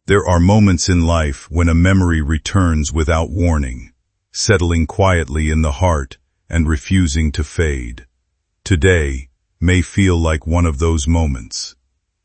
There are moments in life when a memory returns without warning, settling quietly in the heart and refusing to fade. Today may feel like one of those moments.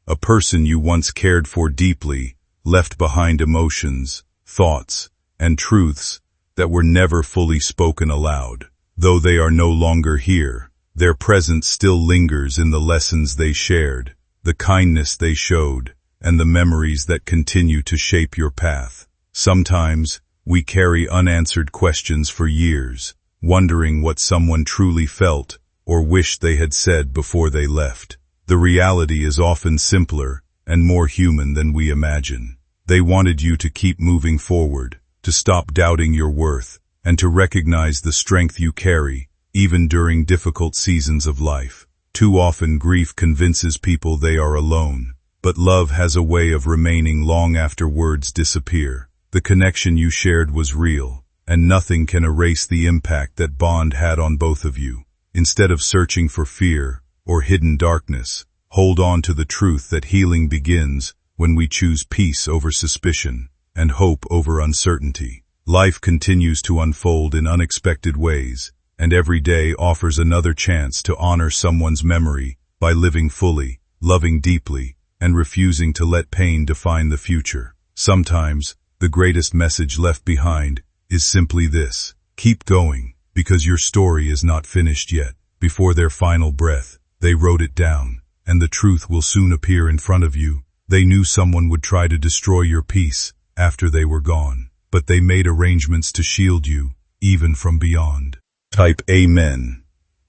A person you once cared for deeply left behind emotions, thoughts, and truths that were never fully spoken aloud. Though they are no longer here, their presence still lingers in the lessons they shared, the kindness they showed, and the memories that continue to shape your path. Sometimes, we carry unanswered questions for years, wondering what someone truly felt or wished they had said before they left. The reality is often simpler and more human than we imagine. They wanted you to keep moving forward, to stop doubting your worth, and to recognize the strength you carry, even during difficult seasons of life. Too often grief convinces people they are alone, but love has a way of remaining long after words disappear. The connection you shared was real, and nothing can erase the impact that bond had on both of you. Instead of searching for fear or hidden darkness, hold on to the truth that healing begins when we choose peace over suspicion and hope over uncertainty. Life continues to unfold in unexpected ways, and every day offers another chance to honor someone's memory by living fully, loving deeply, and refusing to let pain define the future. Sometimes, the greatest message left behind is simply this: keep going, because your story is not finished yet. Before their final breath, they wrote it down, and the truth will soon appear in front of you. They knew someone would try to destroy your peace after they were gone, but they made arrangements to shield you, even from beyond. Type Amen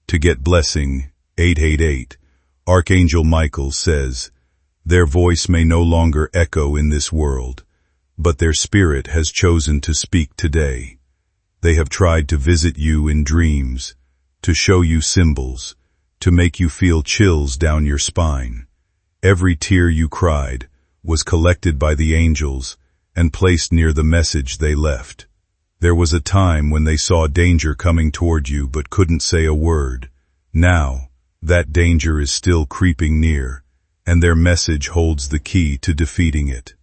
to get blessing 888. Archangel Michael says, their voice may no longer echo in this world, but their spirit has chosen to speak today. They have tried to visit you in dreams, to show you symbols, to make you feel chills down your spine. Every tear you cried was collected by the angels and placed near the message they left. There was a time when they saw danger coming toward you but couldn't say a word. Now, that danger is still creeping near, and their message holds the key to defeating it.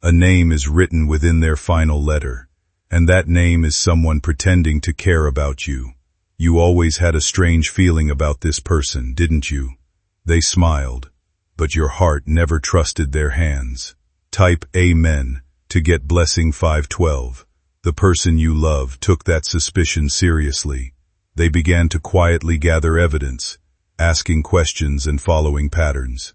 A name is written within their final letter, and that name is someone pretending to care about you. You always had a strange feeling about this person, didn't you? They smiled, but your heart never trusted their hands. Type Amen to get blessing 512. The person you love took that suspicion seriously. They began to quietly gather evidence, asking questions and following patterns.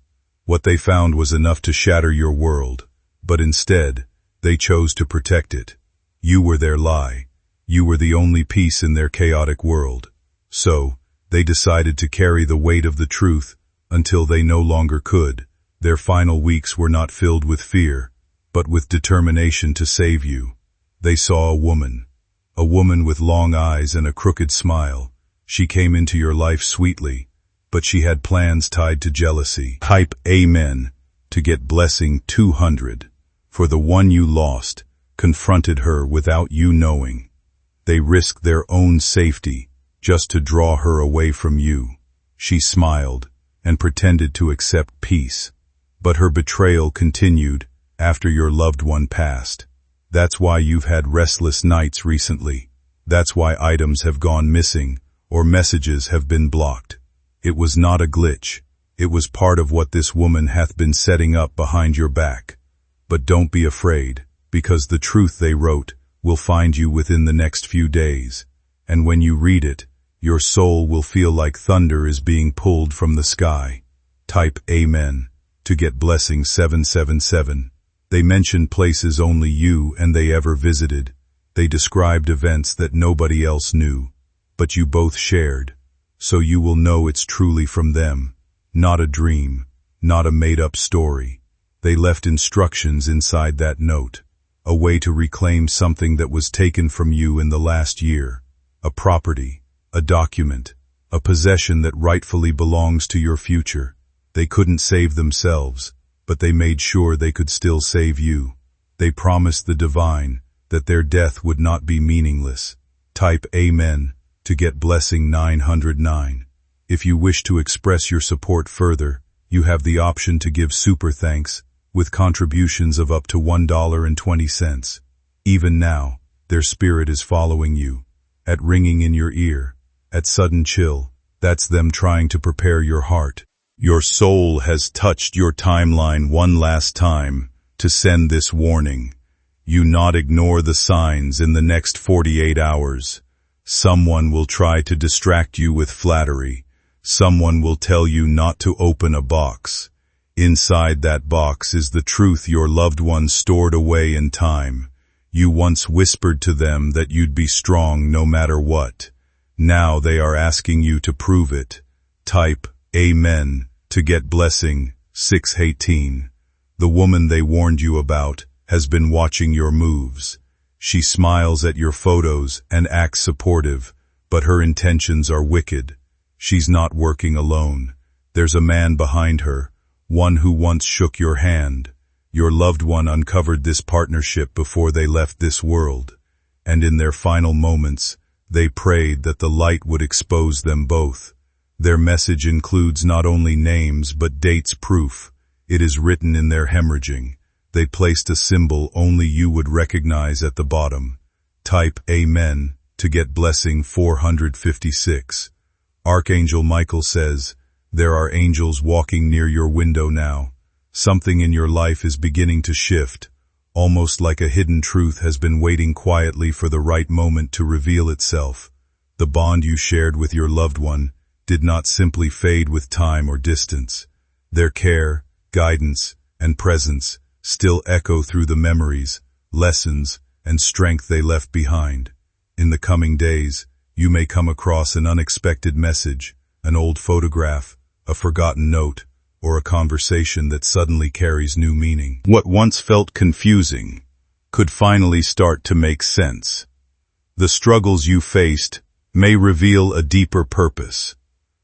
What they found was enough to shatter your world, but instead, they chose to protect it. You were their lie. You were the only piece in their chaotic world. So, they decided to carry the weight of the truth until they no longer could. Their final weeks were not filled with fear, but with determination to save you. They saw a woman with long eyes and a crooked smile. She came into your life sweetly, but she had plans tied to jealousy. Type Amen to get blessing 200. For the one you lost confronted her without you knowing. They risked their own safety just to draw her away from you. She smiled and pretended to accept peace, but her betrayal continued after your loved one passed. That's why you've had restless nights recently. That's why items have gone missing or messages have been blocked. It was not a glitch. It was part of what this woman hath been setting up behind your back. But don't be afraid, because the truth they wrote will find you within the next few days. And when you read it, your soul will feel like thunder is being pulled from the sky. Type Amen to get blessing 777. They mentioned places only you and they ever visited. They described events that nobody else knew, but you both shared. So you will know it's truly from them, not a dream, not a made-up story. They left instructions inside that note, a way to reclaim something that was taken from you in the last year, a property, a document, a possession that rightfully belongs to your future. They couldn't save themselves, but they made sure they could still save you. They promised the divine that their death would not be meaningless. Type Amen to get blessing 909. If you wish to express your support further, you have the option to give super thanks with contributions of up to $1.20. Even now, their spirit is following you, at ringing in your ear, at sudden chill. That's them trying to prepare your heart. Your soul has touched your timeline one last time to send this warning. You not ignore the signs in the next 48 hours. Someone will try to distract you with flattery. Someone will tell you not to open a box. Inside that box is the truth your loved one stored away in time. You once whispered to them that you'd be strong no matter what. Now they are asking you to prove it. Type Amen to get blessing 618. The woman they warned you about has been watching your moves. She smiles at your photos and acts supportive, but her intentions are wicked. She's not working alone. There's a man behind her, one who once shook your hand. Your loved one uncovered this partnership before they left this world, and in their final moments, they prayed that the light would expose them both. Their message includes not only names but dates proof. It is written in their hemorrhaging. They placed a symbol only you would recognize at the bottom. Type Amen to get blessing 456. Archangel Michael says, there are angels walking near your window now. Something in your life is beginning to shift, almost like a hidden truth has been waiting quietly for the right moment to reveal itself. The bond you shared with your loved one did not simply fade with time or distance. Their care, guidance, and presence still echo through the memories, lessons, and strength they left behind. In the coming days, you may come across an unexpected message, an old photograph, a forgotten note, or a conversation that suddenly carries new meaning. What once felt confusing could finally start to make sense. The struggles you faced may reveal a deeper purpose,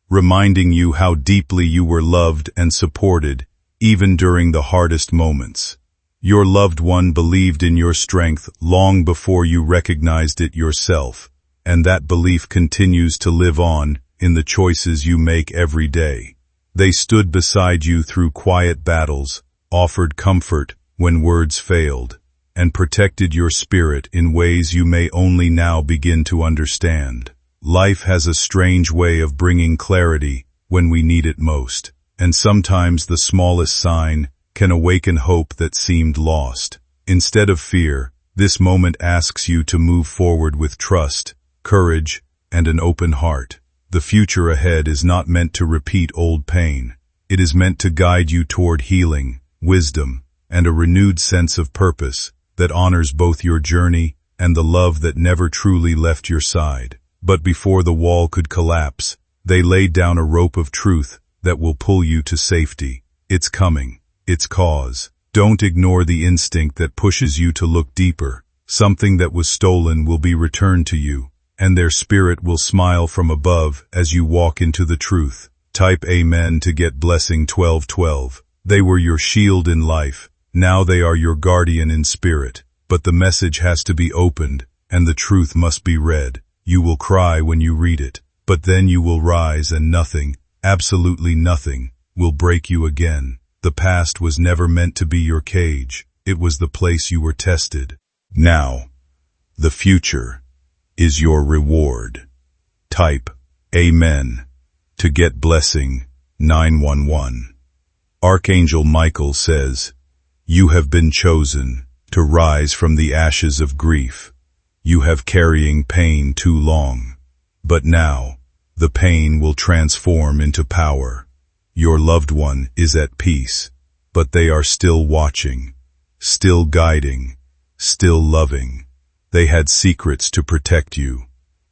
reminding you how deeply you were loved and supported, even during the hardest moments. Your loved one believed in your strength long before you recognized it yourself, and that belief continues to live on in the choices you make every day. They stood beside you through quiet battles, offered comfort when words failed, and protected your spirit in ways you may only now begin to understand. Life has a strange way of bringing clarity when we need it most, and sometimes the smallest sign can awaken hope that seemed lost. Instead of fear, this moment asks you to move forward with trust, courage, and an open heart. The future ahead is not meant to repeat old pain. It is meant to guide you toward healing, wisdom, and a renewed sense of purpose that honors both your journey and the love that never truly left your side. But before the wall could collapse, they laid down a rope of truth that will pull you to safety. It's coming. It's cause. Don't ignore the instinct that pushes you to look deeper. Something that was stolen will be returned to you, and their spirit will smile from above as you walk into the truth. Type Amen to get blessing 1212. They were your shield in life. Now they are your guardian in spirit. But the message has to be opened, and the truth must be read. You will cry when you read it, but then you will rise and nothing, absolutely nothing, will break you again. The past was never meant to be your cage. It was the place you were tested. Now, the future is your reward. Type Amen to get blessing 911. Archangel Michael says, you have been chosen to rise from the ashes of grief. You have carrying pain too long, but now the pain will transform into power. Your loved one is at peace, but they are still watching, still guiding, still loving. They had secrets to protect you.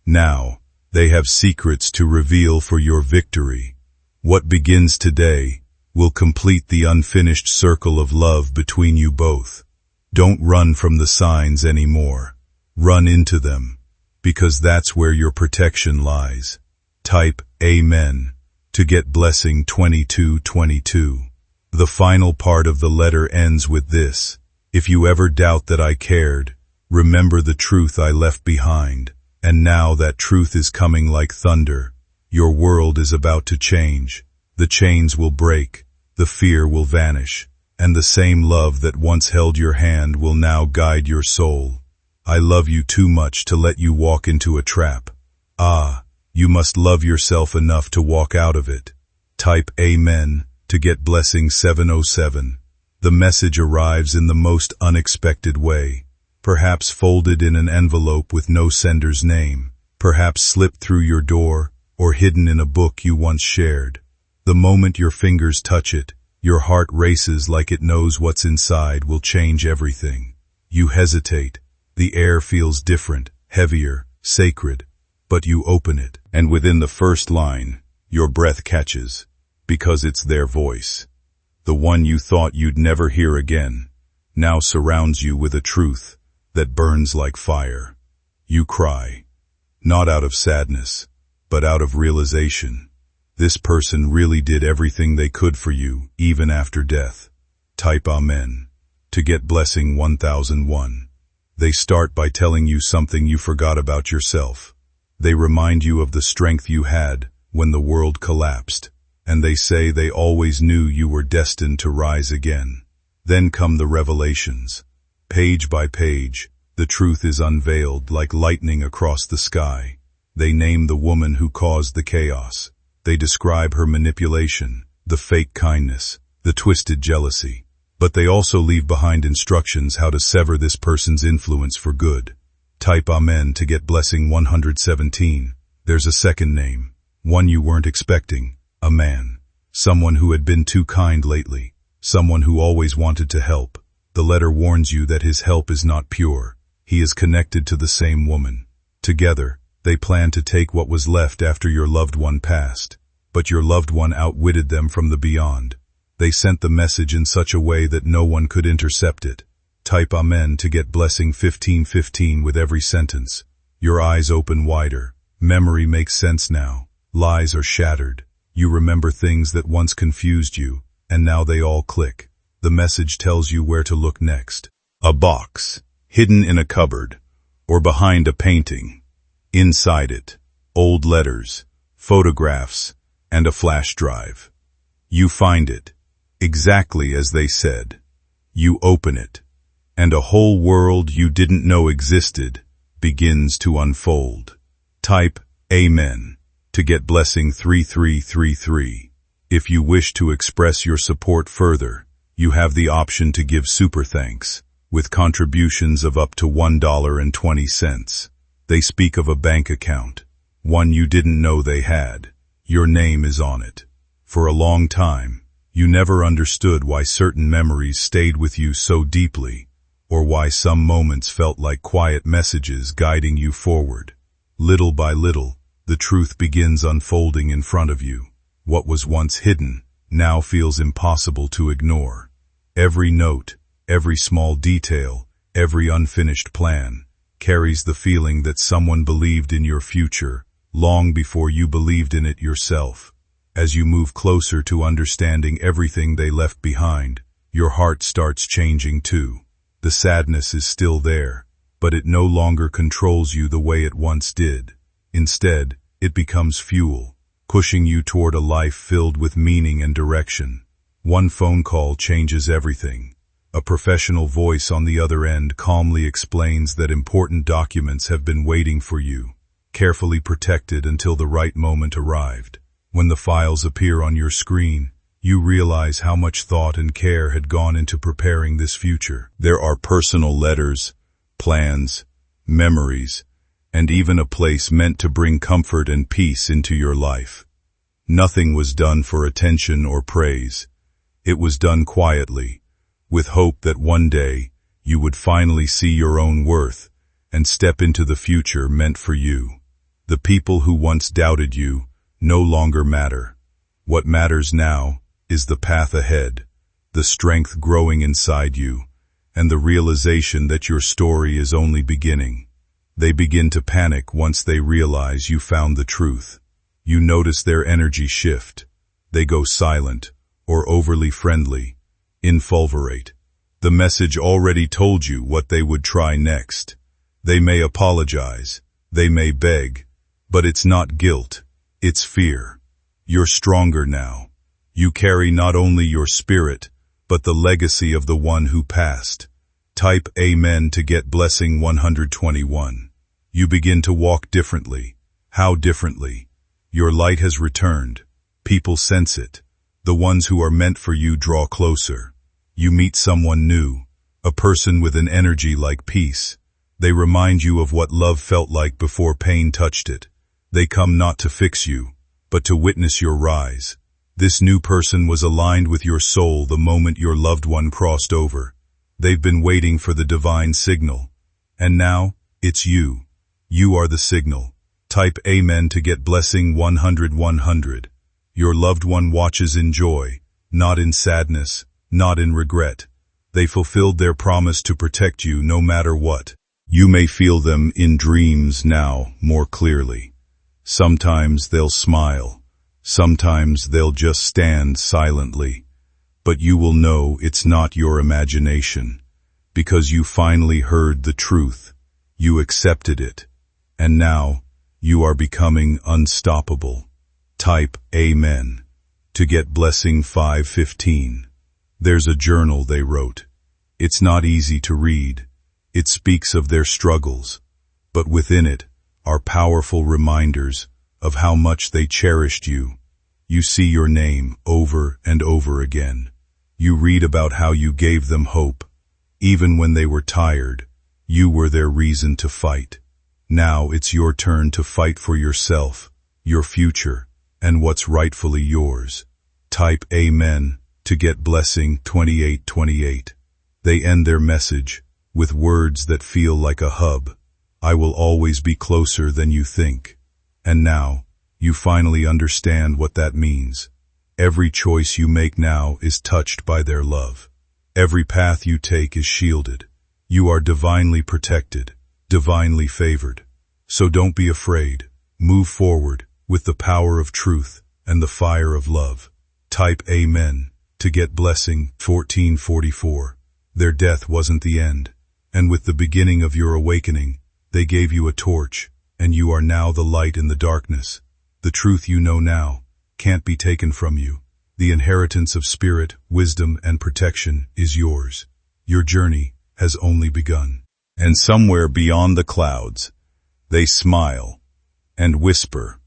Now, they have secrets to reveal for your victory. What begins today will complete the unfinished circle of love between you both. Don't run from the signs anymore. Run into them, because that's where your protection lies. Type Amen to get blessing 2222. The final part of the letter ends with this. If you ever doubt that I cared, remember the truth I left behind, and now that truth is coming like thunder. Your world is about to change. The chains will break, the fear will vanish, and the same love that once held your hand will now guide your soul. I love you too much to let you walk into a trap. Ah, you must love yourself enough to walk out of it. Type Amen to get blessing 707. The message arrives in the most unexpected way, perhaps folded in an envelope with no sender's name, perhaps slipped through your door, or hidden in a book you once shared. The moment your fingers touch it, your heart races like it knows what's inside will change everything. You hesitate. The air feels different, heavier, sacred, but you open it, and within the first line, your breath catches, because it's their voice. The one you thought you'd never hear again, now surrounds you with a truth that burns like fire. You cry, not out of sadness, but out of realization. This person really did everything they could for you, even after death. Type Amen to get blessing 1001. They start by telling you something you forgot about yourself. They remind you of the strength you had when the world collapsed, and they say they always knew you were destined to rise again. Then come the revelations. Page by page, the truth is unveiled like lightning across the sky. They name the woman who caused the chaos. They describe her manipulation, the fake kindness, the twisted jealousy. But they also leave behind instructions how to sever this person's influence for good. Type Amen to get blessing 117. There's a second name, one you weren't expecting, a man. Someone who had been too kind lately, someone who always wanted to help. The letter warns you that his help is not pure. He is connected to the same woman. Together, they plan to take what was left after your loved one passed. But your loved one outwitted them from the beyond. They sent the message in such a way that no one could intercept it. Type Amen to get blessing 1515 with every sentence. Your eyes open wider. Memory makes sense now. Lies are shattered. You remember things that once confused you, and now they all click. The message tells you where to look next. A box, hidden in a cupboard, or behind a painting. Inside it, old letters, photographs, and a flash drive. You find it. Exactly as they said. You open it, and a whole world you didn't know existed begins to unfold. Type Amen to get blessing 3333. If you wish to express your support further, you have the option to give super thanks, with contributions of up to $1.20. They speak of a bank account, one you didn't know they had. Your name is on it. For a long time, you never understood why certain memories stayed with you so deeply, or why some moments felt like quiet messages guiding you forward. Little by little, the truth begins unfolding in front of you. What was once hidden now feels impossible to ignore. Every note, every small detail, every unfinished plan carries the feeling that someone believed in your future long before you believed in it yourself. As you move closer to understanding everything they left behind, your heart starts changing too. The sadness is still there, but it no longer controls you the way it once did. Instead, it becomes fuel, pushing you toward a life filled with meaning and direction. One phone call changes everything. A professional voice on the other end calmly explains that important documents have been waiting for you, carefully protected until the right moment arrived. When the files appear on your screen, you realize how much thought and care had gone into preparing this future. There are personal letters, plans, memories, and even a place meant to bring comfort and peace into your life. Nothing was done for attention or praise. It was done quietly, with hope that one day you would finally see your own worth and step into the future meant for you. The people who once doubted you no longer matter. What matters now is the path ahead, the strength growing inside you, and the realization that your story is only beginning. They begin to panic once they realize you found the truth. You notice their energy shift. They go silent or overly friendly, infulvorate. The message already told you what they would try next. They may apologize, they may beg, but it's not guilt. It's fear. You're stronger now. You carry not only your spirit, but the legacy of the one who passed. Type Amen to get blessing 121. You begin to walk differently. How differently? Your light has returned. People sense it. The ones who are meant for you draw closer. You meet someone new, a person with an energy like peace. They remind you of what love felt like before pain touched it. They come not to fix you, but to witness your rise. This new person was aligned with your soul the moment your loved one crossed over. They've been waiting for the divine signal. And now, it's you. You are the signal. Type Amen to get blessing 100. Your loved one watches in joy, not in sadness, not in regret. They fulfilled their promise to protect you no matter what. You may feel them in dreams now more clearly. Sometimes they'll smile. Sometimes they'll just stand silently. But you will know it's not your imagination, because you finally heard the truth. You accepted it. And now, you are becoming unstoppable. Type Amen to get blessing 515. There's a journal they wrote. It's not easy to read. It speaks of their struggles, but within it are powerful reminders of how much they cherished you. You see your name over and over again. You read about how you gave them hope. Even when they were tired, you were their reason to fight. Now it's your turn to fight for yourself, your future, and what's rightfully yours. Type Amen to get blessing 2828. They end their message with words that feel like a hug. I will always be closer than you think. And now, you finally understand what that means. Every choice you make now is touched by their love. Every path you take is shielded. You are divinely protected, divinely favored. So don't be afraid. Move forward with the power of truth and the fire of love. Type Amen to get blessing 1444. Their death wasn't the end. And with the beginning of your awakening, they gave you a torch, and you are now the light in the darkness. The truth you know now can't be taken from you. The inheritance of spirit, wisdom, and protection is yours. Your journey has only begun. And somewhere beyond the clouds, they smile and whisper,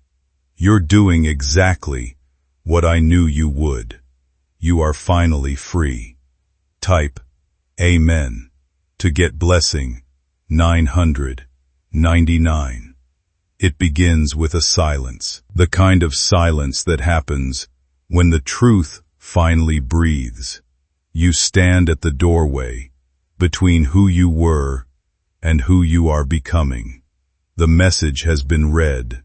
"You're doing exactly what I knew you would. You are finally free." Type Amen to get blessing 999. It begins with a silence, the kind of silence that happens when the truth finally breathes. You stand at the doorway between who you were and who you are becoming. The message has been read.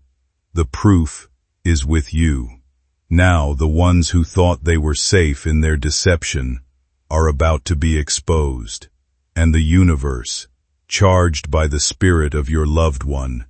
The proof is with you. Now the ones who thought they were safe in their deception are about to be exposed, and the universe, charged by the spirit of your loved one,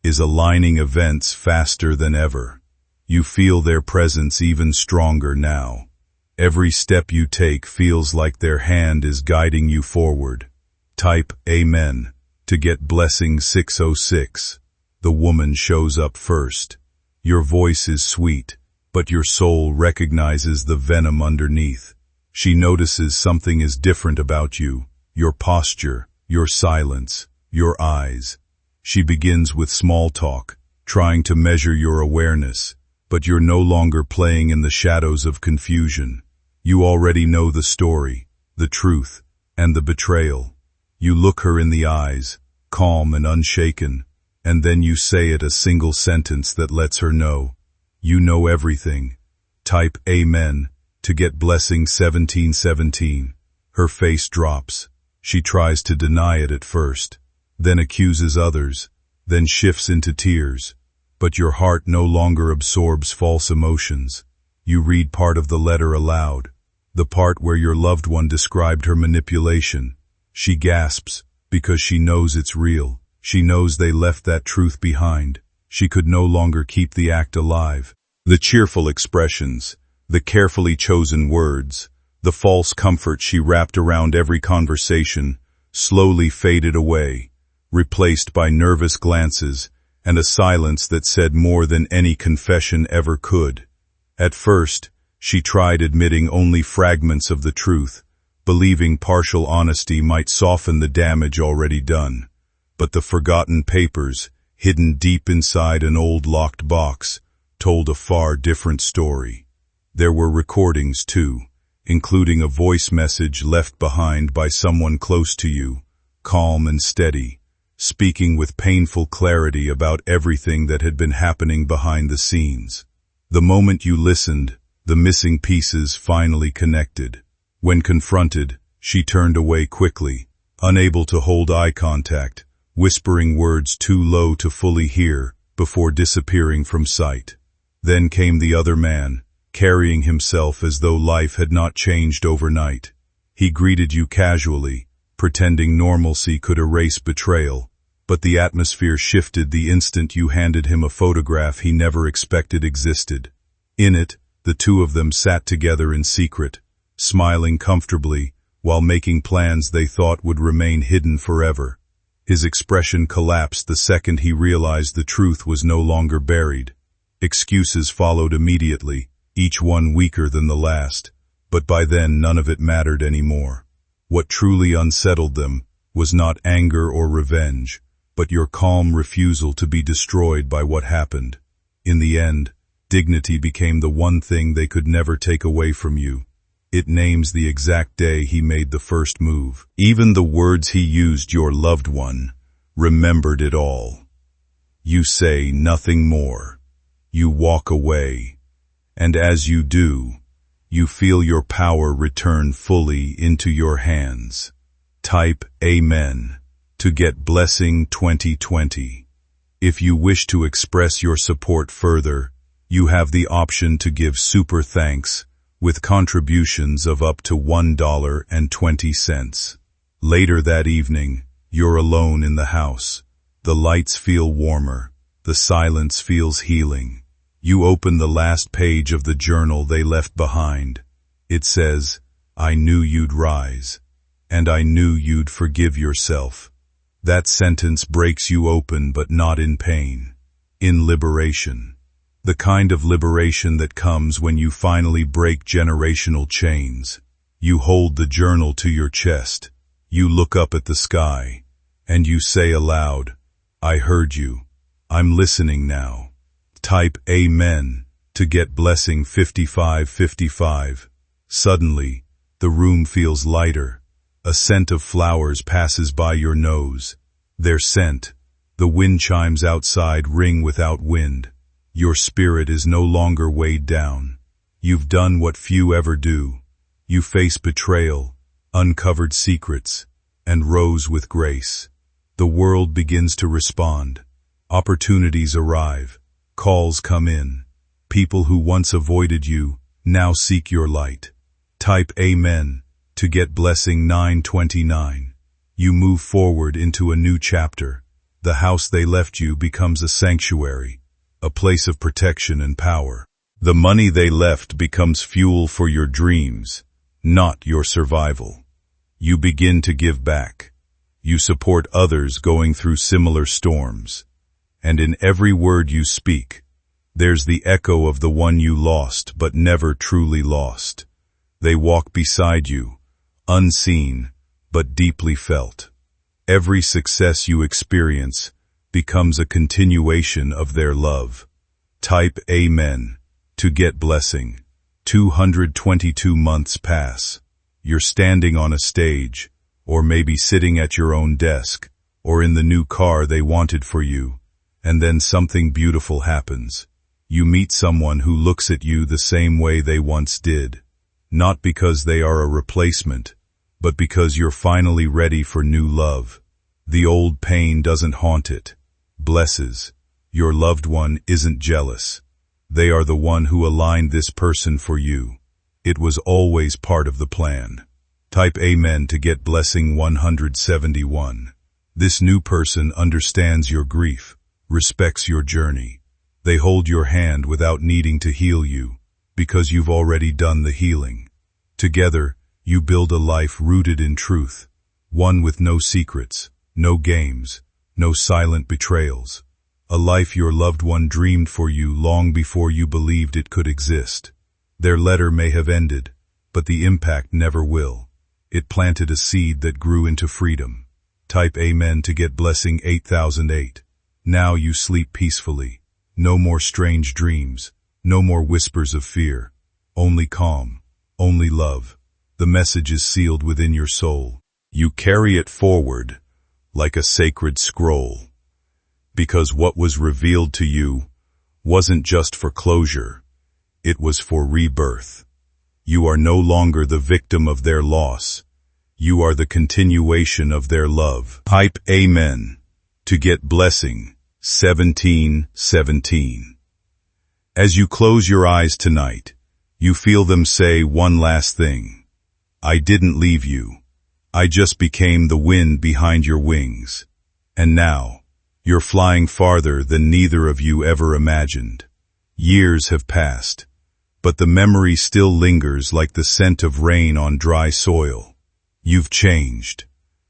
is aligning events faster than ever. You feel their presence even stronger now. Every step you take feels like their hand is guiding you forward. Type Amen to get blessing 606. The woman shows up first. Your voice is sweet, but your soul recognizes the venom underneath. She notices something is different about you, your posture, your silence, your eyes. She begins with small talk, trying to measure your awareness, but you're no longer playing in the shadows of confusion. You already know the story, the truth, and the betrayal. You look her in the eyes, calm and unshaken, and then you say it a single sentence that lets her know. You know everything. Type Amen to get blessing 1717. Her face drops. She tries to deny it at first, then accuses others, then shifts into tears. But your heart no longer absorbs false emotions. You read part of the letter aloud, the part where your loved one described her manipulation. She gasps, because she knows it's real. She knows they left that truth behind. She could no longer keep the act alive. The cheerful expressions, the carefully chosen words, the false comfort she wrapped around every conversation, slowly faded away, replaced by nervous glances and a silence that said more than any confession ever could. At first, She tried admitting only fragments of the truth, believing partial honesty might soften the damage already done. But the forgotten papers, hidden deep inside an old locked box, told a far different story. There were recordings too, including a voice message left behind by someone close to you, calm and steady, speaking with painful clarity about everything that had been happening behind the scenes. The moment you listened, the missing pieces finally connected. When confronted, she turned away quickly, unable to hold eye contact, whispering words too low to fully hear, before disappearing from sight. Then came the other man, carrying himself as though life had not changed overnight. He greeted you casually, pretending normalcy could erase betrayal, but the atmosphere shifted the instant you handed him a photograph he never expected existed. In it, the two of them sat together in secret, smiling comfortably, while making plans they thought would remain hidden forever. His expression collapsed the second he realized the truth was no longer buried. Excuses followed immediately, each one weaker than the last, but by then none of it mattered anymore. What truly unsettled them was not anger or revenge, but your calm refusal to be destroyed by what happened. In the end, dignity became the one thing they could never take away from you. It names the exact day he made the first move. Even the words he used, your loved one, remembered it all. You say nothing more. You walk away. And as you do, you feel your power return fully into your hands. Type Amen to get Blessing 2020. If you wish to express your support further, you have the option to give super thanks with contributions of up to $1.20. Later that evening, you're alone in the house. The lights feel warmer. The silence feels healing. You open the last page of the journal they left behind. It says, "I knew you'd rise, and I knew you'd forgive yourself." That sentence breaks you open, but not in pain, in liberation. The kind of liberation that comes when you finally break generational chains. You hold the journal to your chest. You look up at the sky, and you say aloud, "I heard you. I'm listening now." Type Amen to get Blessing 5555. Suddenly, the room feels lighter. A scent of flowers passes by your nose. Their scent, the wind chimes outside ring without wind. Your spirit is no longer weighed down. You've done what few ever do. You face betrayal, uncovered secrets, and rose with grace. The world begins to respond. Opportunities arrive. Calls come in. People who once avoided you now seek your light. Type Amen to get Blessing 929. You move forward into a new chapter. The house they left you becomes a sanctuary, a place of protection and power. The money they left becomes fuel for your dreams, not your survival. You begin to give back. You support others going through similar storms. And in every word you speak, there's the echo of the one you lost but never truly lost. They walk beside you, unseen but deeply felt. Every success you experience becomes a continuation of their love. Type Amen to get Blessing. 222 months pass. You're standing on a stage, or maybe sitting at your own desk, or in the new car they wanted for you, and then something beautiful happens. You meet someone who looks at you the same way they once did. Not because they are a replacement, but because you're finally ready for new love. The old pain doesn't haunt it. Blesses. Your loved one isn't jealous. They are the one who aligned this person for you. It was always part of the plan. Type Amen to get Blessing 171. This new person understands your grief, respects your journey. They hold your hand without needing to heal you, because you've already done the healing. Together, you build a life rooted in truth, one with no secrets, no games, no silent betrayals. A life your loved one dreamed for you long before you believed it could exist. Their letter may have ended, but the impact never will. It planted a seed that grew into freedom. Type Amen to get blessing 8008. Now you sleep peacefully. No more strange dreams. No more whispers of fear. Only calm. Only love. The message is sealed within your soul. You carry it forward like a sacred scroll. Because what was revealed to you wasn't just for closure. It was for rebirth. You are no longer the victim of their loss. You are the continuation of their love. Type Amen to get blessing 1717. As you close your eyes tonight, you feel them say one last thing. I didn't leave you. I just became the wind behind your wings. And now, you're flying farther than neither of you ever imagined. Years have passed, but the memory still lingers like the scent of rain on dry soil. You've changed,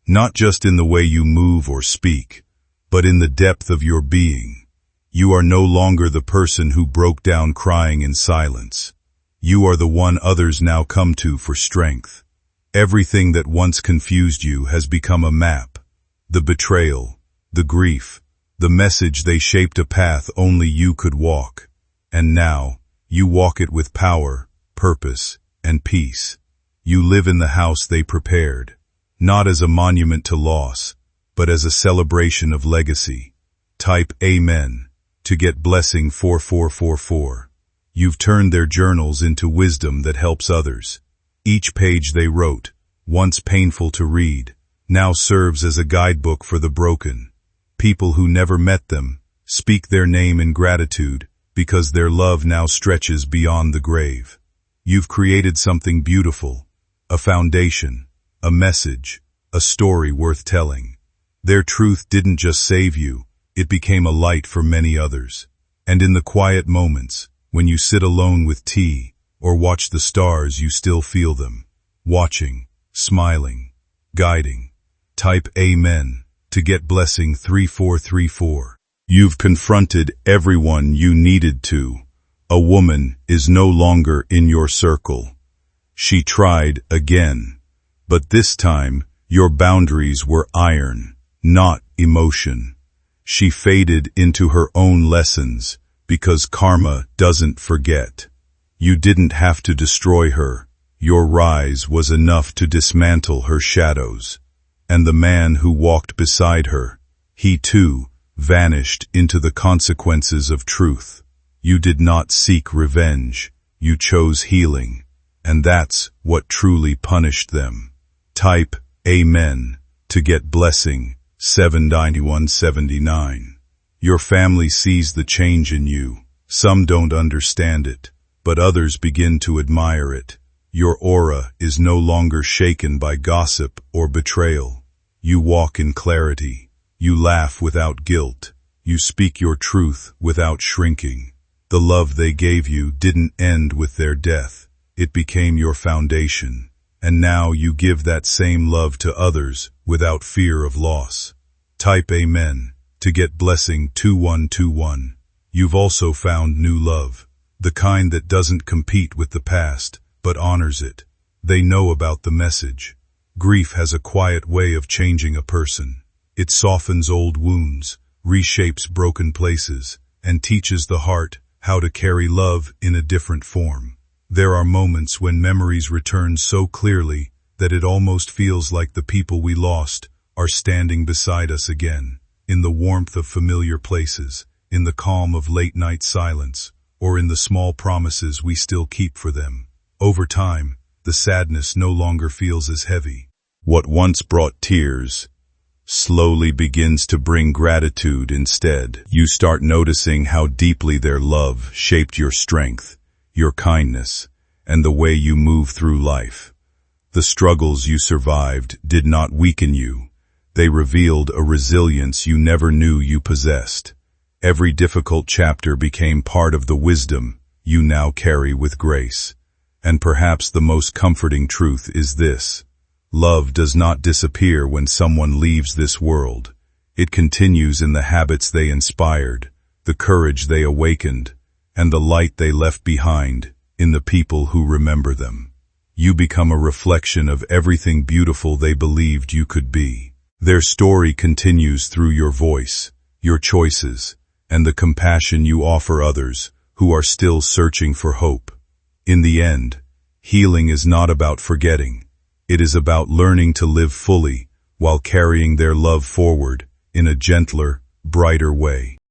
not just in the way you move or speak, but in the depth of your being. You are no longer the person who broke down crying in silence. You are the one others now come to for strength. Everything that once confused you has become a map. The betrayal, the grief, the message they shaped a path only you could walk. And now, you walk it with power, purpose, and peace. You live in the house they prepared, not as a monument to loss, but as a celebration of legacy. Type Amen to get blessing 4444. You've turned their journals into wisdom that helps others. Each page they wrote, once painful to read, now serves as a guidebook for the broken. People who never met them speak their name in gratitude because their love now stretches beyond the grave. You've created something beautiful, a foundation, a message, a story worth telling. Their truth didn't just save you, it became a light for many others. And in the quiet moments, when you sit alone with tea or watch the stars, you still feel them, watching, smiling, guiding. Type Amen to get blessing 3434. You've confronted everyone you needed to. A woman is no longer in your circle. She tried again, but this time your boundaries were iron, not emotion. She faded into her own lessons because karma doesn't forget. You didn't have to destroy her. Your rise was enough to dismantle her shadows. And the man who walked beside her, he too vanished into the consequences of truth. You did not seek revenge. You chose healing. And that's what truly punished them. Type Amen to get blessing 79179. Your family sees the change in you. Some don't understand it, but others begin to admire it. Your aura is no longer shaken by gossip or betrayal. You walk in clarity. You laugh without guilt. You speak your truth without shrinking. The love they gave you didn't end with their death. It became your foundation. And now you give that same love to others without fear of loss. Type Amen to get blessing 2121. You've also found new love, the kind that doesn't compete with the past, but honors it. They know about the message. Grief has a quiet way of changing a person. It softens old wounds, reshapes broken places, and teaches the heart how to carry love in a different form. There are moments when memories return so clearly that it almost feels like the people we lost are standing beside us again, in the warmth of familiar places, in the calm of late-night silence, or in the small promises we still keep for them. Over time, the sadness no longer feels as heavy. What once brought tears slowly begins to bring gratitude instead. You start noticing how deeply their love shaped your strength, your kindness, and the way you move through life. The struggles you survived did not weaken you. They revealed a resilience you never knew you possessed. Every difficult chapter became part of the wisdom you now carry with grace. And perhaps the most comforting truth is this: love does not disappear when someone leaves this world. It continues in the habits they inspired, the courage they awakened, and the light they left behind in the people who remember them. You become a reflection of everything beautiful they believed you could be. Their story continues through your voice, your choices, and the compassion you offer others who are still searching for hope. In the end, healing is not about forgetting. It is about learning to live fully while carrying their love forward in a gentler, brighter way.